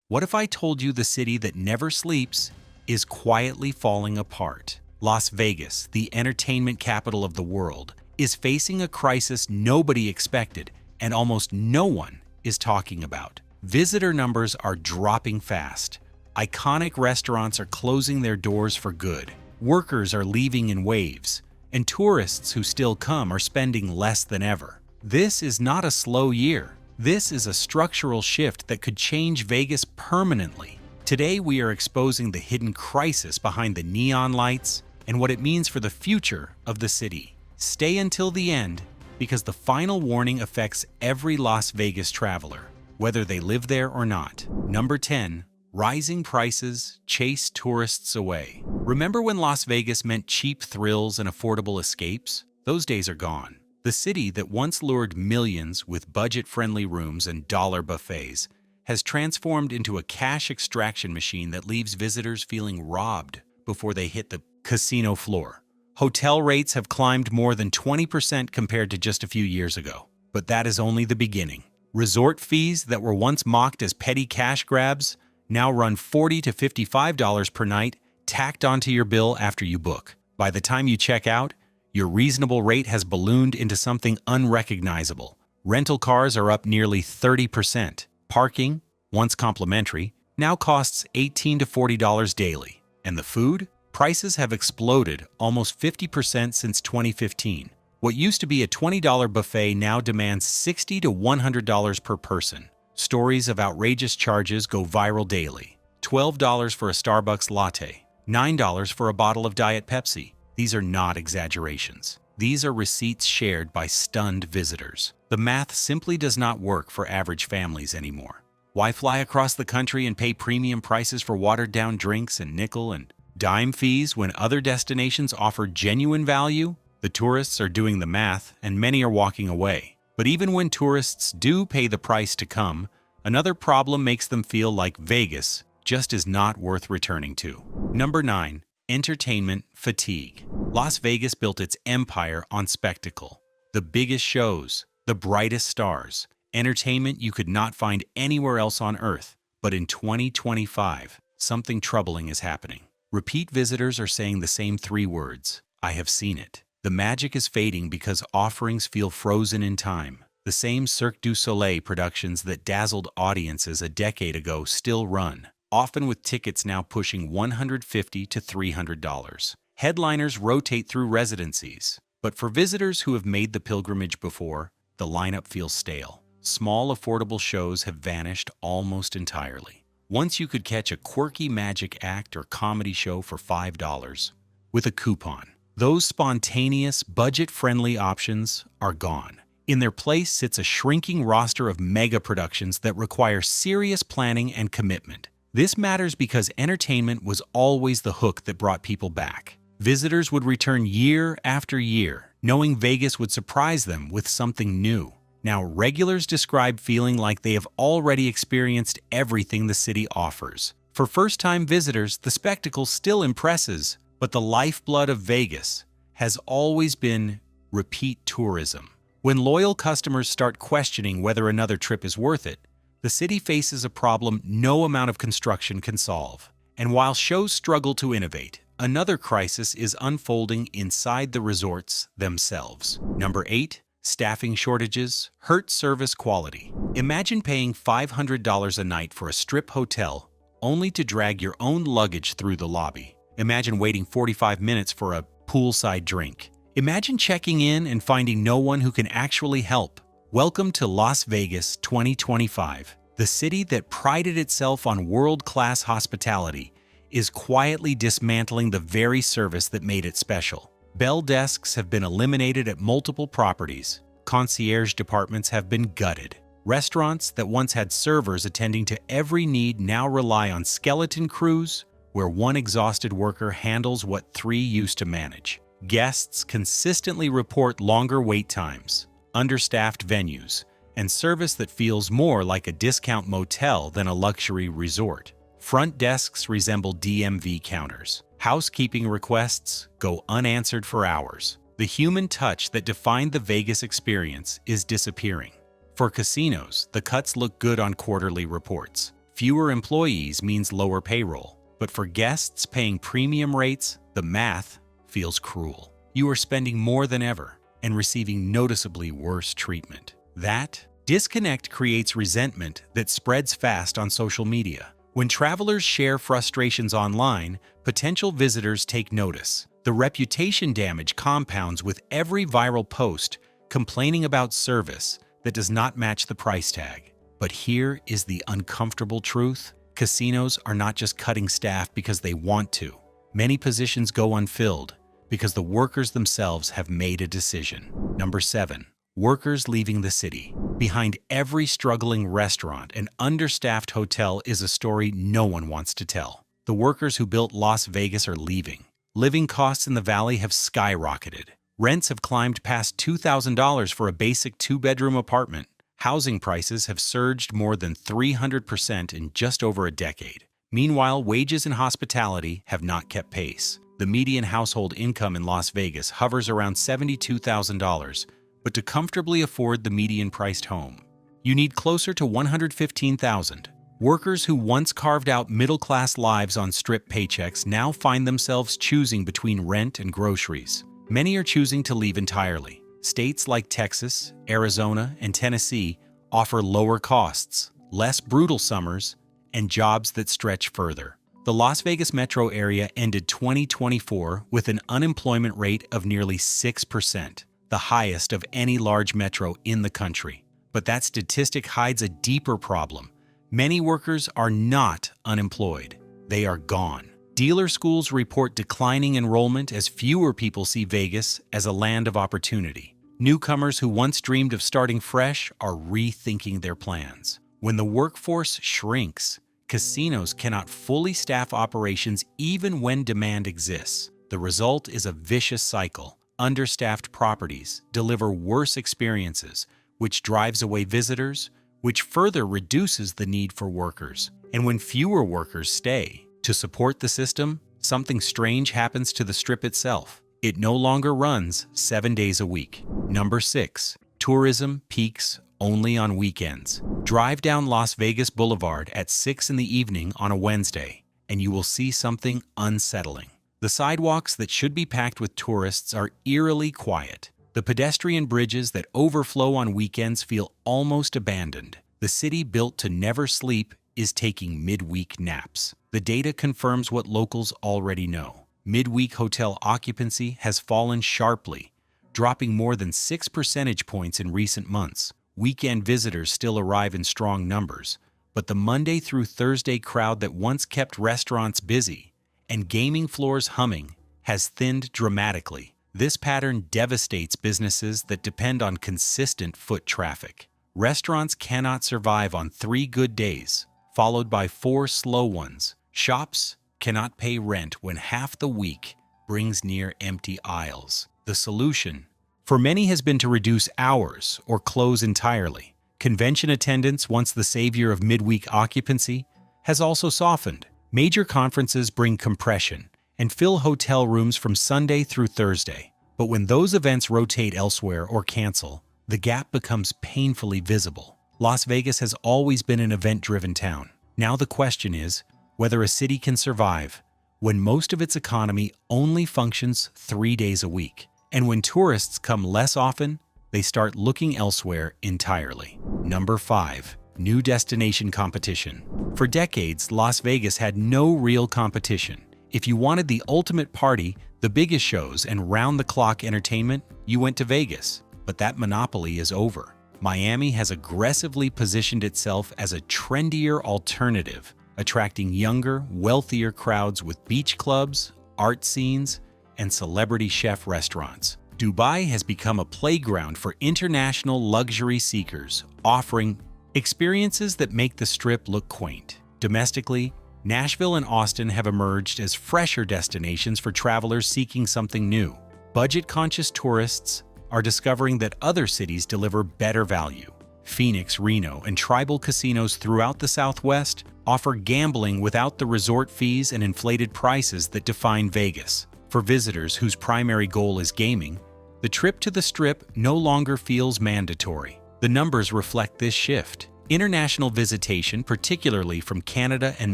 What if I told you the city that never sleeps is quietly falling apart? Las Vegas, the entertainment capital of the world, is facing a crisis nobody expected and almost no one is talking about. Visitor numbers are dropping fast. Iconic restaurants are closing their doors for good. Workers are leaving in waves, and tourists who still come are spending less than ever. This is not a slow year. This is a structural shift that could change Vegas permanently. Today, we are exposing the hidden crisis behind the neon lights and what it means for the future of the city. Stay until the end, because the final warning affects every Las Vegas traveler, whether they live there or not. Number 10. Rising prices chase tourists away. Remember when Las Vegas meant cheap thrills and affordable escapes? Those days are gone. The city that once lured millions with budget-friendly rooms and dollar buffets has transformed into a cash extraction machine that leaves visitors feeling robbed before they hit the casino floor. Hotel rates have climbed more than 20% compared to just a few years ago. But that is only the beginning. Resort fees that were once mocked as petty cash grabs now run $40 to $55 per night, tacked onto your bill after you book. By the time you check out, your reasonable rate has ballooned into something unrecognizable. Rental cars are up nearly 30%. Parking, once complimentary, now costs $18 to $40 daily. And the food? Prices have exploded almost 50% since 2015. What used to be a $20 buffet now demands $60 to $100 per person. Stories of outrageous charges go viral daily. $12 for a Starbucks latte, $9 for a bottle of Diet Pepsi. These are not exaggerations. These are receipts shared by stunned visitors. The math simply does not work for average families anymore. Why fly across the country and pay premium prices for watered-down drinks and nickel and dime fees when other destinations offer genuine value? The tourists are doing the math, and many are walking away. But even when tourists do pay the price to come, another problem makes them feel like Vegas just is not worth returning to. Number 9. Entertainment fatigue. Las Vegas built its empire on spectacle. The biggest shows, the brightest stars, entertainment you could not find anywhere else on Earth. But in 2025, something troubling is happening. Repeat visitors are saying the same 3 words: I have seen it. The magic is fading because offerings feel frozen in time. The same Cirque du Soleil productions that dazzled audiences a decade ago still run, often with tickets now pushing $150 to $300. Headliners rotate through residencies, but for visitors who have made the pilgrimage before, the lineup feels stale. Small, affordable shows have vanished almost entirely. Once you could catch a quirky magic act or comedy show for $5 with a coupon. Those spontaneous, budget-friendly options are gone. In their place sits a shrinking roster of mega productions that require serious planning and commitment. This matters because entertainment was always the hook that brought people back. Visitors would return year after year, knowing Vegas would surprise them with something new. Now, regulars describe feeling like they have already experienced everything the city offers. For first-time visitors, the spectacle still impresses, but the lifeblood of Vegas has always been repeat tourism. When loyal customers start questioning whether another trip is worth it, the city faces a problem no amount of construction can solve. And while shows struggle to innovate, another crisis is unfolding inside the resorts themselves. Number 8. Staffing shortages hurt service quality. Imagine paying $500 a night for a strip hotel only to drag your own luggage through the lobby. Imagine waiting 45 minutes for a poolside drink. Imagine checking in and finding no one who can actually help. Welcome to Las Vegas 2025. The city that prided itself on world-class hospitality is quietly dismantling the very service that made it special. Bell desks have been eliminated at multiple properties. Concierge departments have been gutted. Restaurants that once had servers attending to every need now rely on skeleton crews, where one exhausted worker handles what 3 used to manage. Guests consistently report longer wait times, understaffed venues, and service that feels more like a discount motel than a luxury resort. Front desks resemble DMV counters. Housekeeping requests go unanswered for hours. The human touch that defined the Vegas experience is disappearing. For casinos, the cuts look good on quarterly reports. Fewer employees means lower payroll, but for guests paying premium rates, the math feels cruel. You are spending more than ever and receiving noticeably worse treatment. That disconnect creates resentment that spreads fast on social media. When travelers share frustrations online, potential visitors take notice. The reputation damage compounds with every viral post complaining about service that does not match the price tag. But here is the uncomfortable truth. Casinos are not just cutting staff because they want to. Many positions go unfilled because the workers themselves have made a decision. Number 7. Workers leaving the city. Behind every struggling restaurant and understaffed hotel is a story no one wants to tell. The workers who built Las Vegas are leaving. Living costs in the valley have skyrocketed. Rents have climbed past $2,000 for a basic 2-bedroom apartment. Housing prices have surged more than 300% in just over a decade. Meanwhile, wages in hospitality have not kept pace. The median household income in Las Vegas hovers around $72,000, but to comfortably afford the median-priced home, you need closer to $115,000. Workers who once carved out middle-class lives on Strip paychecks now find themselves choosing between rent and groceries. Many are choosing to leave entirely. States like Texas, Arizona, and Tennessee offer lower costs, less brutal summers, and jobs that stretch further. The Las Vegas metro area ended 2024 with an unemployment rate of nearly 6%, the highest of any large metro in the country. But that statistic hides a deeper problem. Many workers are not unemployed. They are gone. Dealer schools report declining enrollment as fewer people see Vegas as a land of opportunity. Newcomers who once dreamed of starting fresh are rethinking their plans. When the workforce shrinks, casinos cannot fully staff operations even when demand exists. The result is a vicious cycle. Understaffed properties deliver worse experiences, which drives away visitors, which further reduces the need for workers. And when fewer workers stay to support the system, something strange happens to the Strip itself. It no longer runs 7 days a week. Number 6. Tourism peaks only on weekends. Drive down Las Vegas Boulevard at 6 in the evening on a Wednesday, and you will see something unsettling. The sidewalks that should be packed with tourists are eerily quiet. The pedestrian bridges that overflow on weekends feel almost abandoned. The city built to never sleep is taking midweek naps. The data confirms what locals already know. Midweek hotel occupancy has fallen sharply, dropping more than 6 percentage points in recent months. Weekend visitors still arrive in strong numbers, but the Monday through Thursday crowd that once kept restaurants busy and gaming floors humming has thinned dramatically. This pattern devastates businesses that depend on consistent foot traffic. Restaurants cannot survive on 3 good days, followed by 4 slow ones. Shops cannot pay rent when half the week brings near empty aisles. The solution for many has been to reduce hours or close entirely. Convention attendance, once the savior of midweek occupancy, has also softened. Major conferences bring compression and fill hotel rooms from Sunday through Thursday. But when those events rotate elsewhere or cancel, the gap becomes painfully visible. Las Vegas has always been an event-driven town. Now the question is whether a city can survive when most of its economy only functions 3 days a week. And when tourists come less often, they start looking elsewhere entirely. Number 5. New destination competition. For decades, Las Vegas had no real competition. If you wanted the ultimate party, the biggest shows, and round-the-clock entertainment, you went to Vegas. But that monopoly is over. Miami has aggressively positioned itself as a trendier alternative, attracting younger, wealthier crowds with beach clubs, art scenes, and celebrity chef restaurants. Dubai has become a playground for international luxury seekers, offering experiences that make the Strip look quaint. Domestically, Nashville and Austin have emerged as fresher destinations for travelers seeking something new. Budget-conscious tourists are discovering that other cities deliver better value. Phoenix, Reno, and tribal casinos throughout the Southwest offer gambling without the resort fees and inflated prices that define Vegas. For visitors whose primary goal is gaming, the trip to the Strip no longer feels mandatory. The numbers reflect this shift. International visitation, particularly from Canada and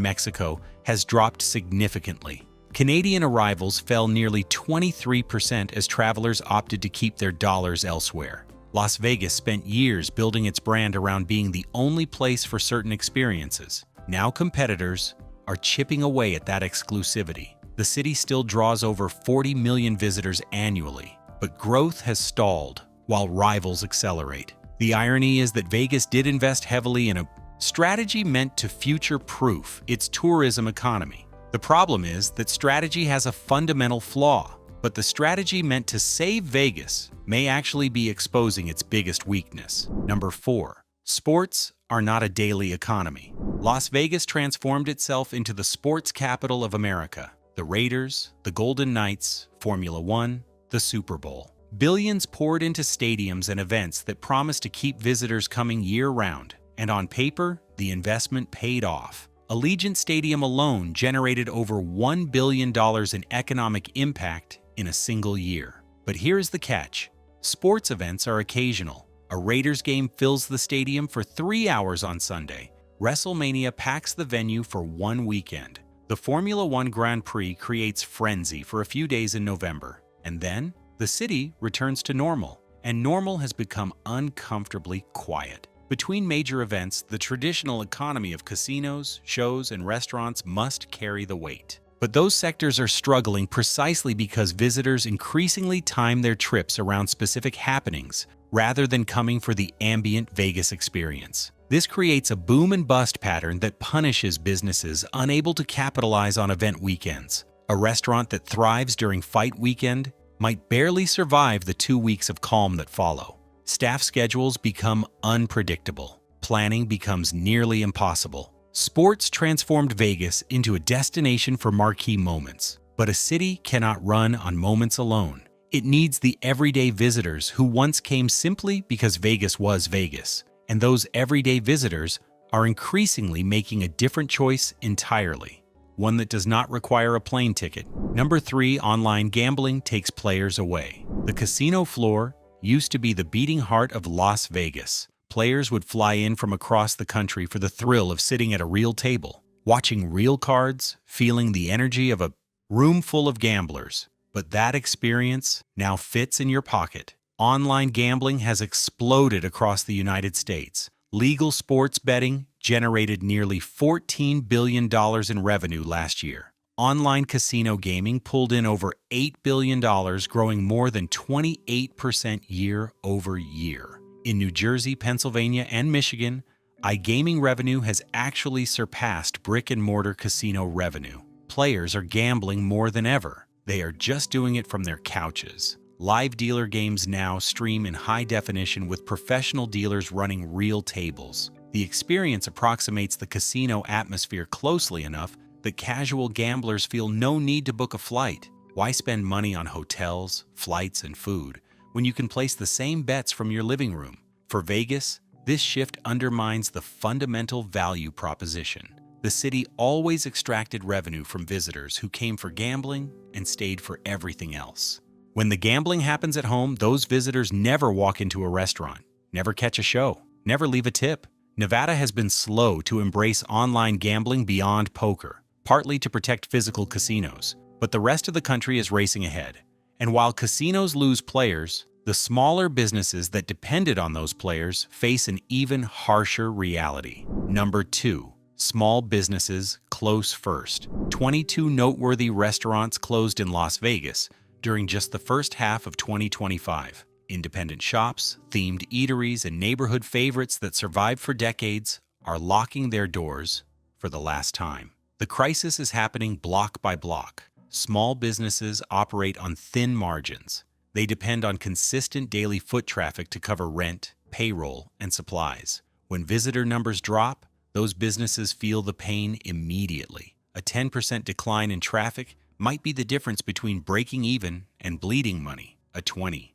Mexico, has dropped significantly. Canadian arrivals fell nearly 23% as travelers opted to keep their dollars elsewhere. Las Vegas spent years building its brand around being the only place for certain experiences. Now competitors are chipping away at that exclusivity. The city still draws over 40 million visitors annually, but growth has stalled while rivals accelerate. The irony is that Vegas did invest heavily in a strategy meant to future-proof its tourism economy. The problem is that strategy has a fundamental flaw, but the strategy meant to save Vegas may actually be exposing its biggest weakness. Number 4. Sports are not a daily economy. Las Vegas transformed itself into the sports capital of America. The Raiders, the Golden Knights, Formula One, the Super Bowl. Billions poured into stadiums and events that promised to keep visitors coming year-round, and on paper, the investment paid off. Allegiant Stadium alone generated over $1 billion in economic impact in a single year. But here's the catch. Sports events are occasional. A Raiders game fills the stadium for 3 hours on Sunday. WrestleMania packs the venue for one weekend. The Formula One Grand Prix creates frenzy for a few days in November. And then, the city returns to normal, and normal has become uncomfortably quiet. Between major events, the traditional economy of casinos, shows, and restaurants must carry the weight. But those sectors are struggling precisely because visitors increasingly time their trips around specific happenings rather than coming for the ambient Vegas experience. This creates a boom and bust pattern that punishes businesses unable to capitalize on event weekends. A restaurant that thrives during fight weekend might barely survive the 2 weeks of calm that follow. Staff schedules become unpredictable. Planning becomes nearly impossible. Sports transformed Vegas into a destination for marquee moments. But a city cannot run on moments alone. It needs the everyday visitors who once came simply because Vegas was Vegas. And those everyday visitors are increasingly making a different choice entirely. One that does not require a plane ticket. Number 3, online gambling takes players away. The casino floor used to be the beating heart of Las Vegas. Players would fly in from across the country for the thrill of sitting at a real table, watching real cards, feeling the energy of a room full of gamblers. But that experience now fits in your pocket. Online gambling has exploded across the United States. Legal sports betting generated nearly $14 billion in revenue last year. Online casino gaming pulled in over $8 billion, growing more than 28% year over year. In New Jersey, Pennsylvania, and Michigan, iGaming revenue has actually surpassed brick-and-mortar casino revenue. Players are gambling more than ever. They are just doing it from their couches. Live dealer games now stream in high definition with professional dealers running real tables. The experience approximates the casino atmosphere closely enough that casual gamblers feel no need to book a flight. Why spend money on hotels, flights, and food when you can place the same bets from your living room? For Vegas, this shift undermines the fundamental value proposition. The city always extracted revenue from visitors who came for gambling and stayed for everything else. When the gambling happens at home, those visitors never walk into a restaurant, never catch a show, never leave a tip. Nevada has been slow to embrace online gambling beyond poker, partly to protect physical casinos, but the rest of the country is racing ahead. And while casinos lose players, the smaller businesses that depended on those players face an even harsher reality. Number 2. Small businesses close first. 22 noteworthy restaurants closed in Las Vegas during just the first half of 2025. Independent shops, themed eateries, and neighborhood favorites that survived for decades are locking their doors for the last time. The crisis is happening block by block. Small businesses operate on thin margins. They depend on consistent daily foot traffic to cover rent, payroll, and supplies. When visitor numbers drop, those businesses feel the pain immediately. A 10% decline in traffic might be the difference between breaking even and bleeding money. A 20%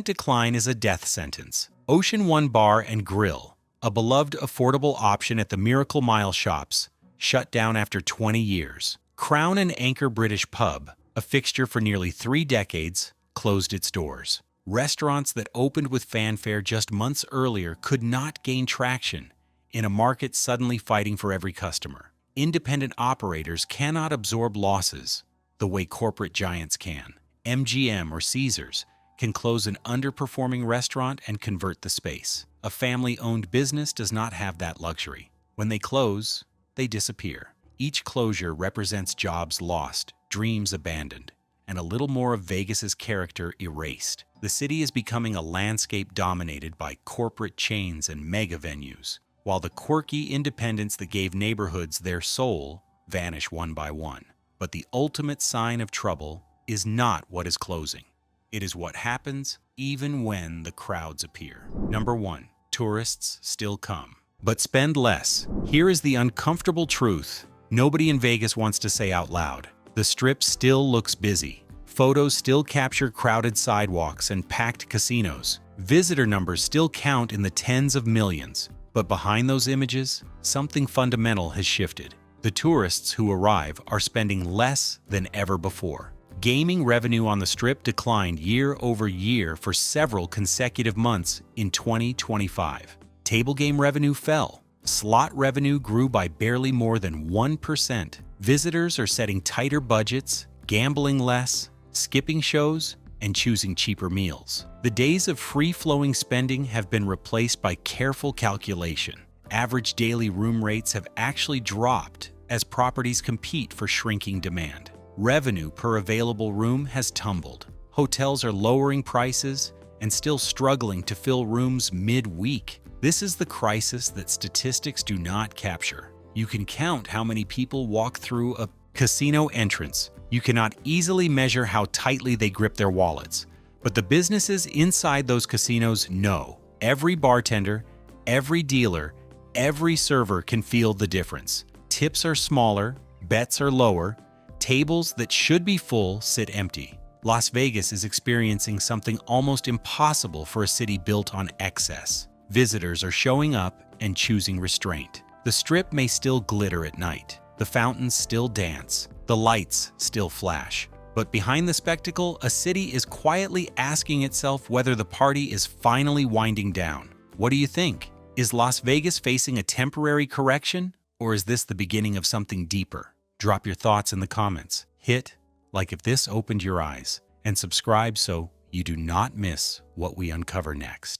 decline is a death sentence. Ocean One Bar and Grill, a beloved affordable option at the Miracle Mile shops, shut down after 20 years. Crown and Anchor British Pub, a fixture for nearly 3 decades, closed its doors. Restaurants that opened with fanfare just months earlier could not gain traction. in a market suddenly fighting for every customer. Independent operators cannot absorb losses the way corporate giants can. MGM or Caesars can close an underperforming restaurant and convert the space. A family-owned business does not have that luxury. When they close, they disappear. Each closure represents jobs lost, dreams abandoned, and a little more of Vegas's character erased. The city is becoming a landscape dominated by corporate chains and mega venues, while the quirky independents that gave neighborhoods their soul vanish one by one. But the ultimate sign of trouble is not what is closing. It is what happens even when the crowds appear. Number 1. Tourists still come, but spend less. Here is the uncomfortable truth nobody in Vegas wants to say out loud. The Strip still looks busy. Photos still capture crowded sidewalks and packed casinos. Visitor numbers still count in the tens of millions. But behind those images, something fundamental has shifted. The tourists who arrive are spending less than ever before. Gaming revenue on the Strip declined year over year for several consecutive months in 2025. Table game revenue fell. Slot revenue grew by barely more than 1%. Visitors are setting tighter budgets, gambling less, skipping shows, and choosing cheaper meals. The days of free-flowing spending have been replaced by careful calculation. Average daily room rates have actually dropped as properties compete for shrinking demand. Revenue per available room has tumbled. Hotels are lowering prices and still struggling to fill rooms mid-week. This is the crisis that statistics do not capture. You can count how many people walk through a casino entrance. You cannot easily measure how tightly they grip their wallets. But the businesses inside those casinos know. Every bartender, every dealer, every server can feel the difference. Tips are smaller, bets are lower, tables that should be full sit empty. Las Vegas is experiencing something almost impossible for a city built on excess. Visitors are showing up and choosing restraint. The Strip may still glitter at night. The fountains still dance. The lights still flash. But behind the spectacle, a city is quietly asking itself whether the party is finally winding down. What do you think? Is Las Vegas facing a temporary correction, or is this the beginning of something deeper? Drop your thoughts in the comments. Hit like if this opened your eyes, and subscribe so you do not miss what we uncover next.